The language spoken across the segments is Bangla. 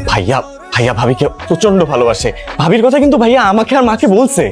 ভাইয়া ভাইয়া ভাবিকে প্রচন্ড ভালোবাসে। ভাবির কথা কিন্তু ভাইয়া আমাকে আর মাকে বলছে।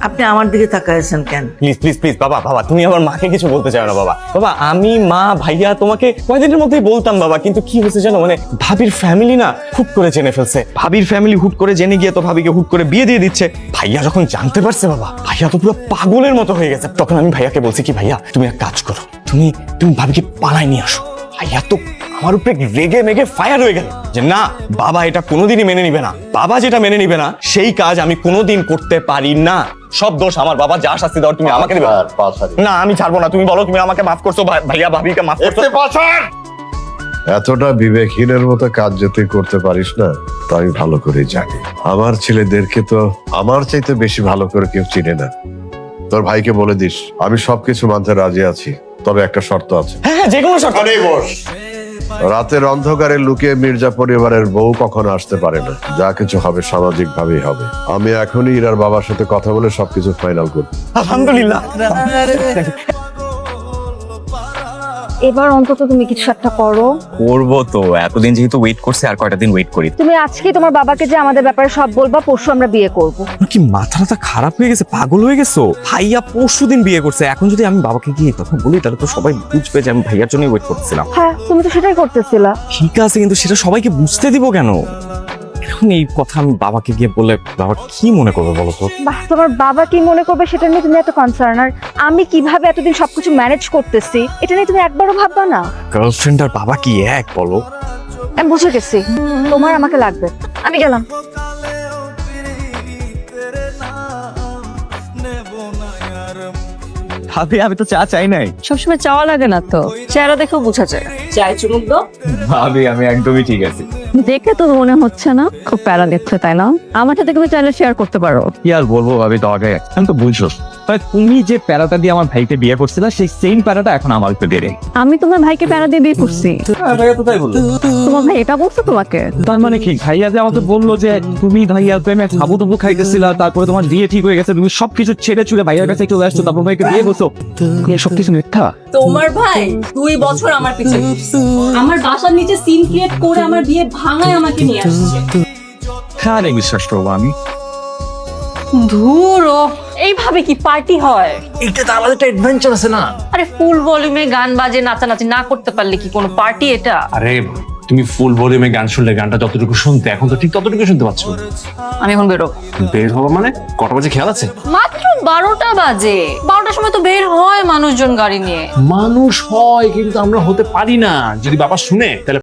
আপনি আমার দিকে তাকাইছেন কেন? প্লিজ প্লিজ প্লিজ বাবা, বাবা তুমি আমার মাকে কিছু বলতে চাও না বাবা। বাবা আমি মা ভাইয়া তোমাকে কয়েকদিনের মধ্যেই বলতাম বাবা, কিন্তু কি হয়েছে জানো, মানে ভাবির ফ্যামিলি না হুট করে জেনে ফেলছে। ভাবির ফ্যামিলি হুট করে জেনে গিয়ে তো ভাবিকে হুট করে বিয়ে দিয়ে দিচ্ছে। ভাইয়া যখন জানতে পারছে বাবা, ভাইয়া তো পুরো পাগলের মতো হয়ে গেছে। তখন আমি ভাইয়াকে বলছি কি, ভাইয়া তুমি এক কাজ করো, তুমি তুমি ভাবিকে পালায় নিয়ে আসো। ভাইয়া তো আমার উপরে রেগে মেগে ফায়ার হয়ে গেল যে না, বাবা এটা কোনোদিনই মেনে নিবে না। বাবা যেটা মেনে নিবে না সেই কাজ আমি কোনোদিন করতে পারি না। সব দোষ আমার। বাবা যা শাস্তি দাও তুমি আমাকে দিবে। না আমি ছাড়বো না। তুমি বলো তুমি আমাকে মাফ করছো, ভাইয়া ভাবিকে মাফ করছো। এতটা বিবেকহীনের মতো কাজ যদি করতে পারিস না, তা আমি ভালো করে জানি। আমার ছেলেদেরকে তো আমার চাইতে বেশি ভালো করে কেউ চিনে না। তোর ভাইকে বলে দিস আমি সবকিছু মানতে রাজি আছি, তবে একটা শর্ত আছে। হ্যাঁ যে কোনো শর্ত। রাতের অন্ধকারে লুকিয়ে মির্জা পরিবারের বউ কখনো আসতে পারে না। যা কিছু হবে সামাজিক ভাবেই হবে। আমি এখনই ইরার বাবার সাথে কথা বলে সবকিছু ফাইনাল করব। আলহামদুলিল্লাহ। এবার অন্তত তুমি কিছু একটা করো। করবো তো, এতদিন যেহেতু ওয়েট করছে আর কয়টা দিন ওয়েট করি। তুমি আজকে তোমার বাবাকে যে আমাদের ব্যাপারে সব বলবা, পরশু আমরা বিয়ে করব। কি মাথাটা খারাপ হয়ে গেছে, পাগল হয়ে গেছো? ভাইয়া পরশুদিন বিয়ে করছে, এখন যদি আমি বাবাকে গিয়ে কথা বলি তাহলে তো সবাই বুঝবে যে আমি ভাইয়ার জন্যই ওয়েট করতেছিলাম। হ্যাঁ তুমি তো সেটাই করতেছিলা। ঠিক আছে, কিন্তু সেটা সবাইকে বুঝতে দিব কেন? এখন এই কথা আমি বাবাকে গিয়ে বলে বাবা কি মনে করবে বলো তো? বাহ, তোমার বাবা কি মনে করবে সেটা নিয়ে তুমি এত কনসার্ন, আর আমি কিভাবে এতদিন সবকিছু ম্যানেজ করতেছি এটা নিয়ে তুমি একবারও ভাববা না? গার্লফ্রেন্ড আর বাবা কি এক বলো? আমি বুঝে গেছি তোমার আমাকে লাগবে। আমি গেলাম। ভাবি আমি তো চা চাই নাই। সবসময় চাওয়া লাগে না তো, চেহারা দেখেও বোঝা যায়। চাই চুমুক দাও। ভাবি আমি একদমই ঠিক আছি। দেখে তো মনে হচ্ছে না খুব প্যারা দিচ্ছে, তাই না? আমার সাথে তুমি চাইলে শেয়ার করতে পারো। কি আর বলবো ভাবি, তোমাকে আমি তো বুঝছো, তুমি যে প্যারাটা দিয়ে আমার ভাইকে বিয়ে করছিলে সেই সেম প্যারাটা এখন আমার উপর দিয়ে। আমি তোমার ভাইকে প্যারা দিয়ে বিয়ে করছি? ভাইয়া তো তাই বললো। তোমার ভাই এটা বলছো তোমাকে? তার মানে কি ভাইয়া যে আমাকে বললো যে তুমি ভাইয়া প্রেমে হাবু টাবু খাইতেছিলা, তারপরে তোমার বিয়ে ঠিক হয়ে গেছে, তুমি সবকিছু ছেড়ে চুড়ে ভাইয়ার কাছে চলে আসছো, তারপর ভাইকে বিয়ে করছো, সবকিছু মিথ্যা? তোমার ভাই 2 বছর আমার পিছনে ঘুরছে। আমার বাসার নিচে সিন ক্রিয়েট করে আমার বিয়ে ভাঙায় আমাকে নিয়ে আসছে। হ্যাঁ বিশ্বাস করবো আমি। ধুরো, এইভাবে কি পার্টি হয়? এটা তো আমাদের একটা অ্যাডভেঞ্চার আছে না? আরে ফুল ভলিউমে গান বাজে নাচানাচি না করতে পারলে কি কোনো পার্টি এটা? আরে তুমি ফুল ভলিউমে গান শুনলে গানটা যতটুকু শুনতে এখন তো ঠিক ততটুকু শুনতে পাচ্ছ। আমি এখন বেরো। বের হবো মানে কটা বাজে খেয়াল আছে? মাত্র 12টা বাজে। 12টার সময় তো বের হয় মানুষজন গাড়ি নিয়ে। মানুষ হয় কিন্তু আমরা হতে পারি না। যদি বাবা শুনে তাহলে